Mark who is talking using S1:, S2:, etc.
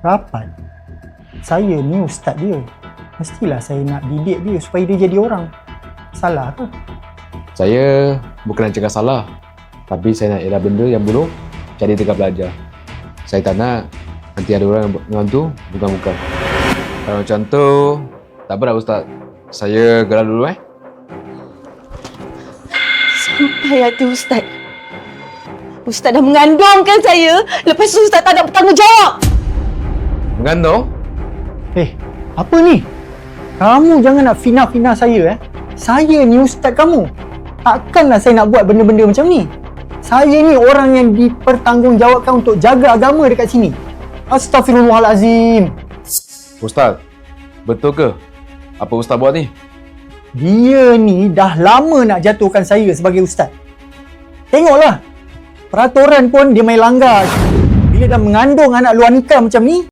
S1: Rapat? Saya ni ustaz dia. Mestilah saya nak didik dia supaya dia jadi orang. Salah ke?
S2: Saya bukan nak cakap salah, tapi saya nak elak benda yang buruk, jadi tegak belajar. Saya tak nak nanti ada orang yang mengantu bukan-bukan. Kalau macam tu, tak apa dah Ustaz. Saya gerak dulu
S3: Sampai hati Ustaz. Ustaz dah mengandungkan saya, lepas tu Ustaz tak nak bertanggungjawab.
S2: Mengandung?
S1: Apa ni? Kamu jangan nak fina-fina saya Saya ni ustaz kamu. Takkanlah saya nak buat benda-benda macam ni. Saya ni orang yang dipertanggungjawabkan untuk jaga agama dekat sini. Astaghfirullahalazim.
S2: Ustaz, betul ke apa Ustaz buat ni?
S1: Dia ni dah lama nak jatuhkan saya sebagai ustaz. Tengoklah. Peraturan pun dia main langgar. Bila dah mengandung anak luar nikah macam ni,